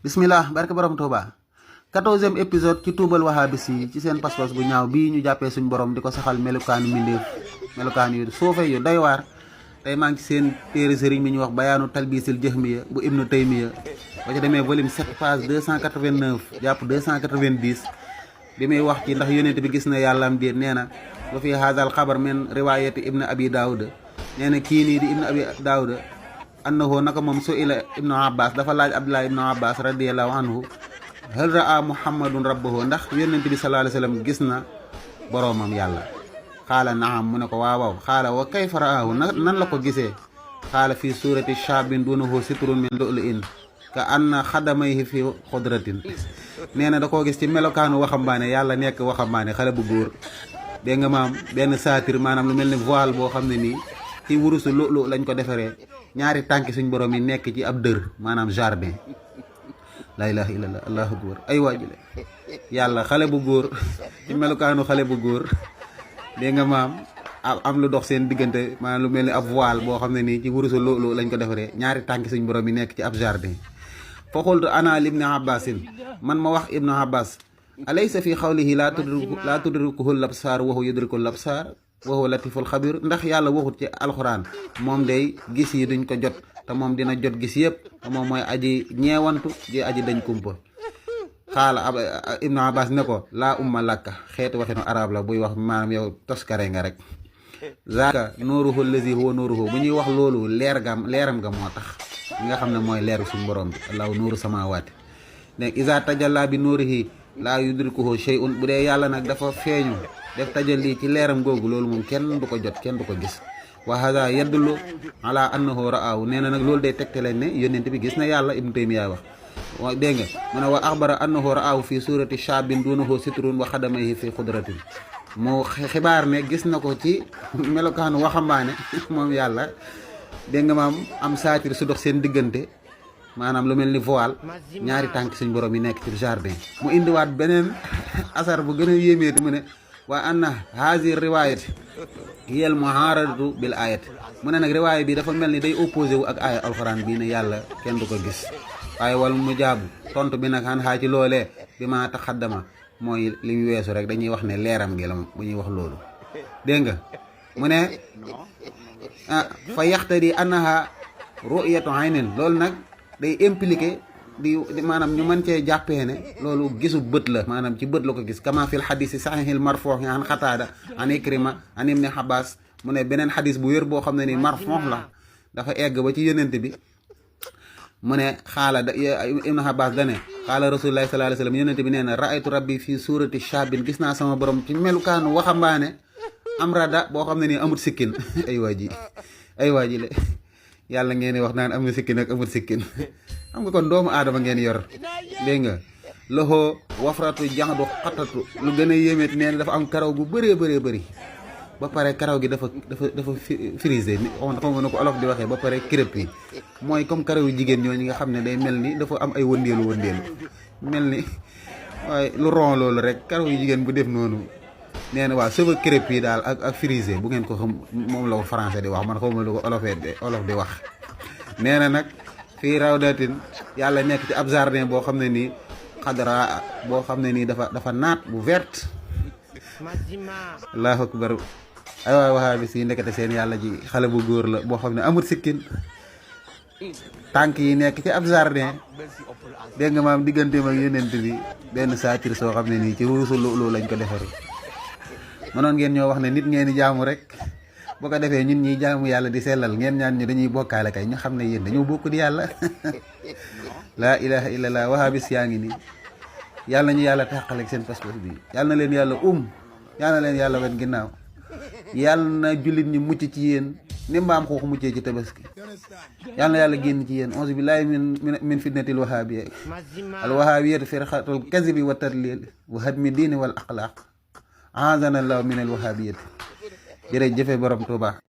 bismillah barke borom Touba 14e épisode ci tuubal wahabis yi ci seen pas-pas bu ñaaw bii ñu jàppee suñ borom di ko saxal melukaanu mbindéef melukaan yu suufe yu doy waar. tey maa ngi ci seen téere sëriñ bi ñu wax bayaanu talbisil jahmiya bu ibnu taymiya ba ca demee volume 7 page 289 jàpp 290 bi muy wax ci ndax yonent bi gis na yàlla am déet nee na wa fi haadal xabar min riwaayati ibnu abi daawuda nee na kii nii di ibnu abi daawuda annahu naka moom su ila ibnu abbas dafa laaj abdullah ibnu abbas radiallahu anhu hal raa muhammadun rabbahu ndax yonent bi sallallahu alayhi wasallam gis na boroomam yàlla xaala naam mu ne ko waaw xaala wa kayfa raahu nan la ko gisee xaala fii suurati shaabin duunahu sitrun min lu'lu'in ka anna xadamayhi fi xudratin nee na da koo gis ci melokaanu waxambaane yàlla nekk waxambaane xale bu góor dégg nga maam benn saatir maanaam lu mel ni voile boo xam ne nii ci wurusu lu'lu lañ ko defaree ñaari tànki suñ borom yi nekk ci ab dër maanaam jardin la ilaha illallah allahu akbar ay waajule yàlla xale bu góor ci melokaanu xale bu góor dégg nga maam am lu dox seen diggante maanaam lu mel ni ab voile boo xam ne nii ci wurusu lu'lu lañ ko defaree ñaari tànki suñ borom yi nekk ci ab jardin fa qultu ana libni abbasin man ma wax ibnu abbas alaysa fi xawlihi laa tudrikuhu labsaar wa huwa yudriku labsaar wa huwa latiful xabir ndax yàlla waxut ci alxuraan moom day gis yi duñ ko jot te moom dina jot gis yëpp te moom mooy aji ñeewantu di aji dañ kumpa xaala ibnu abbas ne ko laa umma lakka xeetu waxinu arab la buy wax maanaam yow toskare nga rek zaaka nuuruhu allazi huwa nuuruhu bu ñuy wax loolu leeram ga moo tax nga xam ne mooy leeru suñu borom bi allahu nuuru samawaati ne iza tajalla bi nuurihi laa yudrikuhu shay'un bu dee yàlla nag dafa feeñu def tajalli ci leeram googu loolu moom kenn du ko jot kenn du ko gis wa hada yadullu ala annahu ra'ahu nee na nag loolu day tegte leen ne yónnent bi gis na yàlla ibnu taymiya wax wa dégg nga mu ne wa axbara annahu ra'ahu fi surati shaabin duunahu sitrun wa xadamayhi fi xudratin moo xibaar ne gis na ko ci melokaanu waxambaane moom yàlla dégg nga maam am saatir su dox seen diggante maanaam lu mel ni voile ñaari tànk suñ borom yi nekk ci jardin mu indiwaat beneen asar bu gën a yéemeeti mu ne waa anna hazi riwayat hiyal muharadatu bil ayat mu ne nag riwaaya bi dafa mel ni day opposé wu ak aaya alxuraan bii ne yàlla kenn du ko gis waaye wal mu jaabu tontu bi nag xan xaa ci loolee bi ma taxaddama mooy li mu weesu rek dañuy wax ne leeram gi la bu ñuy wax loolu dégg nga mu ne fa yaxtadi annaha ru'yatu aynin loolu nag day impliqué di maanaam ñu mën cee jàppee ne loolu gisu bët la maanaam ci bët la ko gis kama fil xadis sahihil marfuu an xataada an ikrima an ibni abbas mu ne beneen xadis bu wér boo xam ne ni marfuu la dafa egg ba ci yonent bi mu ne xaala ibnu abbas dane xaala rasulullahi sallallahu alayhi wasallam yonent bi nee na raaytu rabbi fii suurati shaabin gis naa sama borom ci melukaanu waxambaane am rada boo xam ne nii amut sikkin ay waa ji le yàlla ngeen di wax naan am na sikkin ak amut sikkin xam nga kon doomu aadama ngeen yor dégg nga loxo wafratu jaxdu xatatu lu gën a yéemeet nee na dafa am karaw gu bëree bëri ba pare karaw gi dafa frisé ni xam nga na ko olof di waxee ba pare kirëp yi mooy comme karaw yu jigéen ñooñu nga xam ne day mel ni dafa am ay wëndeelu mel ni waaye lu ron loolu rek karaw yu jigéen bu def noonu nee na waaw cheveux crêpe yi daal ak frisé bu ngeen ko xam moom la ko français di wax man xawma lu ko olof di wax nee na nag fii rawdatin yàlla nekk ci ab jardin boo xam ne nii xadra boo xam ne nii dafa naat bu verte allahu akbar ay waay waxaa bi si nekkate seen yàlla ji xale bu góor la boo xam ne amut sikkin tànk yi nekk ci ab jardin dégg nga maam digganteem ak yonent bi benn saatir soo xam ne nii ci wurusu loolu lañ ko defaree mënoon ngeen ñoo wax ne nit ngeen di jaamu rek boo ko defee ñun ñiy jaamu yàlla di sellal ngeen ñaan ñu dañuy bokkaale kay ñu xam ne yéen dañoo bokk di yàlla laa ilaha illallah wahabis yaa ngi nii yàlla ñu yàlla tàqaleeg seen passeport bi yàlla na leen yàlla yàlla na leen yàlla wen ginnaaw yàlla na jullit ñi mucc ci yéen ni mbaam xuux muccee ci tabaski yàlla na yàlla génn ci yéen auzu billahi min fitnatil wahabiyya al wahabiyyatu firqatul kazibi wa tadlil wa hadmi diini wal axlaq aazana allahu min al wahabiyyati jërëjëf borom Tuuba